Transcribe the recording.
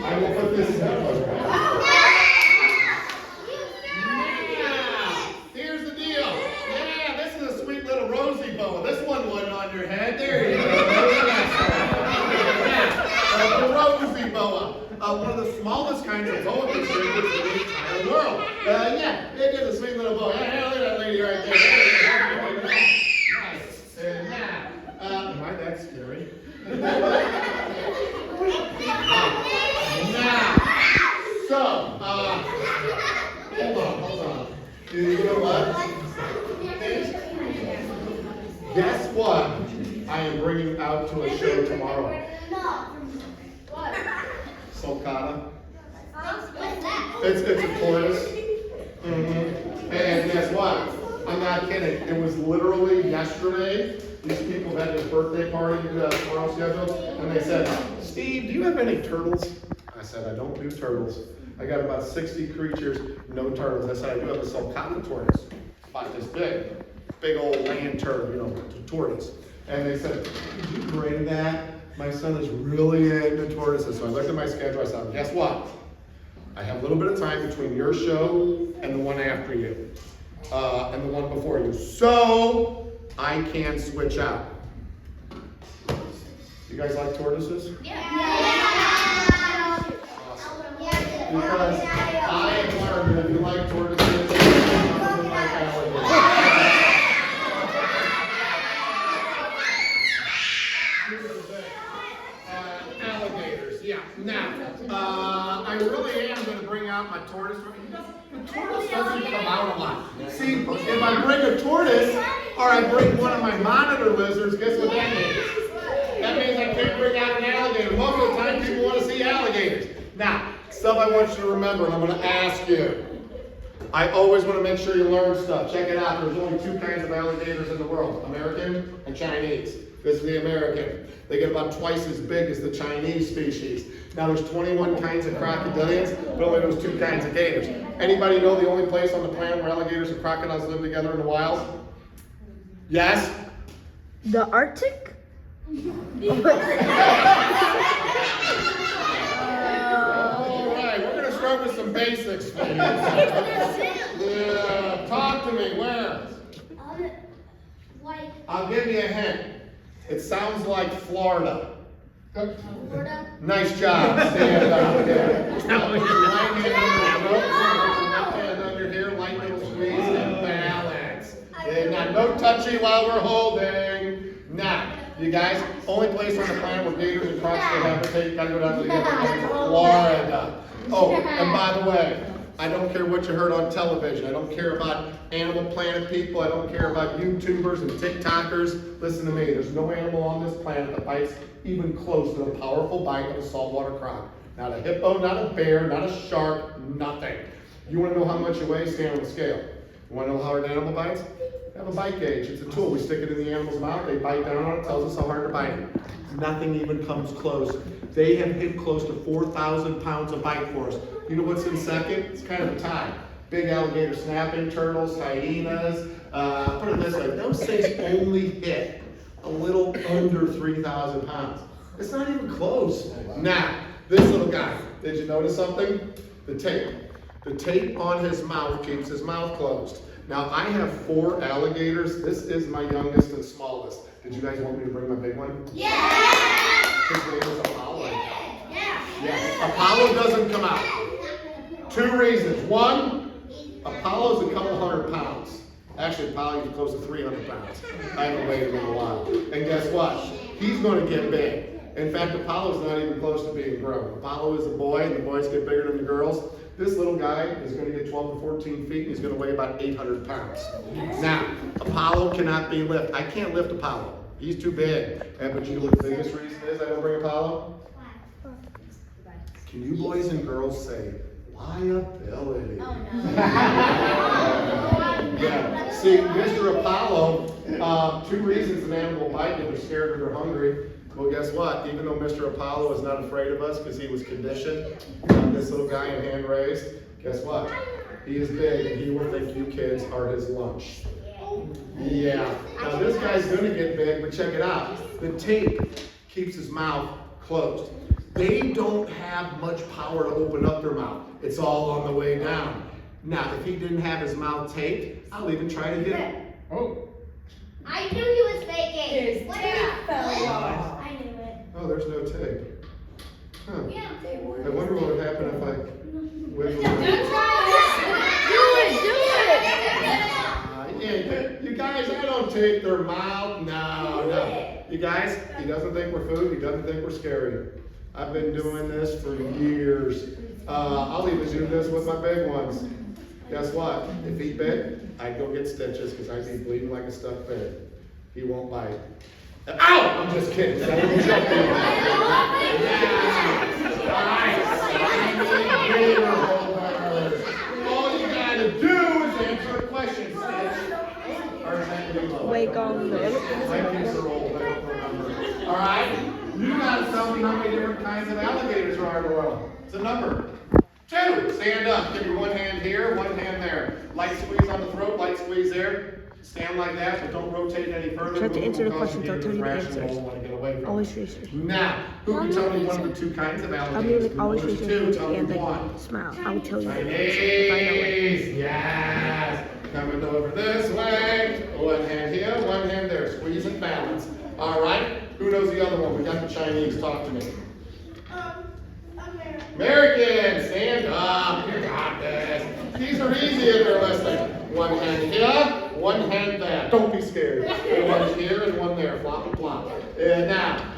I will put this in. Here's the deal. Yeah, this is a sweet little rosy boa. This one wasn't on your head. There you go. The rosy boa. One of the smallest kinds of boa constrictors in the entire world. Yeah, it is a sweet little boa. Yeah, look at that lady right there. Nice. And now, am I that scary? Now, so, hold on. You know what? Guess what? I am bringing out to a show tomorrow. Sulcata. It's a tortoise. And guess what? I'm not kidding. It was literally yesterday. These people had this birthday party tomorrow scheduled, and they said, "Steve, do you have any turtles?" I said, "I don't do turtles. I got about 60 creatures, no turtles." I said, "I do have a sulcata tortoise, about this big old land turtle, tortoise." And they said, "Could you bring that? My son is really into tortoises." So I looked at my schedule. I said, "Guess what? I have a little bit of time between your show and the one after you, and the one before you. So I can switch out." You guys like tortoises? Yeah. Because I have learned that if you like tortoises, you probably like alligators. Here's the thing. Alligators, yeah. Now, I really am going to bring out my tortoise. The tortoise doesn't come out a lot. See, if I bring a tortoise or I bring one of my monitor lizards, guess what that means? That means I can't bring out an alligator. Most of the time, people want to see alligators. Now, stuff I want you to remember, and I'm going to ask you. I always want to make sure you learn stuff. Check it out. There's only two kinds of alligators in the world, American and Chinese. This is the American. They get about twice as big as the Chinese species. Now there's 21 kinds of crocodilians, but only those two kinds of gators. Anybody know the only place on the planet where alligators and crocodiles live together in the wild? Yes? The Arctic? All right, we're going to start with some basics for you. Yeah, talk to me. Where? I'll give you a hint. It sounds like Florida. Nice job. Stand up. Right hand under here, light little squeeze and balance. And now no touchy while we're holding. Now, you guys, only place on the planet where gators and crocs can habitate, gotta go down to the other Florida. Oh, and by the way, I don't care what you heard on television. I don't care about Animal Planet people. I don't care about YouTubers and TikTokers. Listen to me. There's no animal on this planet that bites even close to the powerful bite of a saltwater croc. Not a hippo, not a bear, not a shark, nothing. You want to know how much you weigh? Stand on the scale. You want to know how hard an animal bites? They have a bite gauge. It's a tool. We stick it in the animal's mouth. They bite down on it. Tells us how hard to bite it. Nothing even comes close. They have hit close to 4,000 pounds of bite force. You know what's in second? It's kind of a tie. Big alligator snapping turtles, hyenas. Put it this way, those things only hit a little under 3,000 pounds. It's not even close. Now, this little guy, did you notice something? The tape. The tape on his mouth keeps his mouth closed. Now, I have 4 alligators. This is my youngest and smallest. Did you guys want me to bring my big one? Yeah! His name is Apollo. Yeah. Apollo doesn't come out. 2 reasons. One, Apollo's a couple hundred pounds. Actually, Apollo is close to 300 pounds. I haven't weighed him in a while. And guess what? He's going to get big. In fact, Apollo's not even close to being grown. Apollo is a boy, and the boys get bigger than the girls. This little guy is going to get 12 to 14 feet, and he's going to weigh about 800 pounds. Now, Apollo cannot be lifted. I can't lift Apollo. He's too big. But you know what the biggest reason is I don't bring Apollo? Can you boys and girls say, liability? Oh, no. Yeah. See, Mr. Apollo, 2 reasons an animal will bite you. They're scared or they're hungry. Well, guess what? Even though Mr. Apollo is not afraid of us because he was conditioned, this little guy in hand raised, guess what? He is big and he will think you kids are his lunch. Yeah. Now this guy's gonna get big, but check it out. The tape keeps his mouth closed. They don't have much power to open up their mouth. It's all on the way down. Now, if he didn't have his mouth taped, I'll even try to get him. Oh. I knew he was faking. His tape fell off. I knew it. Oh, there's no tape. Huh. Yeah, they were. I wonder what would happen if I wiggle Don't it. Do You guys, I don't tape their mouth. No. You guys, he doesn't think we're food. He doesn't think we're scary. I've been doing this for years. I'll even do this with my big ones. Guess what? If he bit, I'd go get stitches because I'd be bleeding like a stuck pig. He won't bite. Ow! I'm just kidding. I didn't jump in. All you gotta do is answer a question, Stitch. Wake on the My kids are old, I don't remember. All right? You gotta tell me how many different kinds of alligators there are in the world. It's a number. 2. Stand up. Give me one hand here, one hand there. Light squeeze on the throat, light squeeze there. Stand like that, but don't rotate any further. Try to answer the Because question, you don't get tell me the refraction, answers. you won't want to get away from Always it. research. Now, who can tell me one of the 2 kinds of I'm alligators? like always There's research 2, tell and me like one. smile. I'll tell you the answer if I know it. Chinese, yes. Coming over this way. One hand here, one hand there. Squeeze and balance. All right. Who knows the other one? We got the Chinese. Talk to me. American, stand up. You got this. These are easy if you're listening. One hand here, one hand there. Don't be scared. And one here and one there. Flop and flop. And now,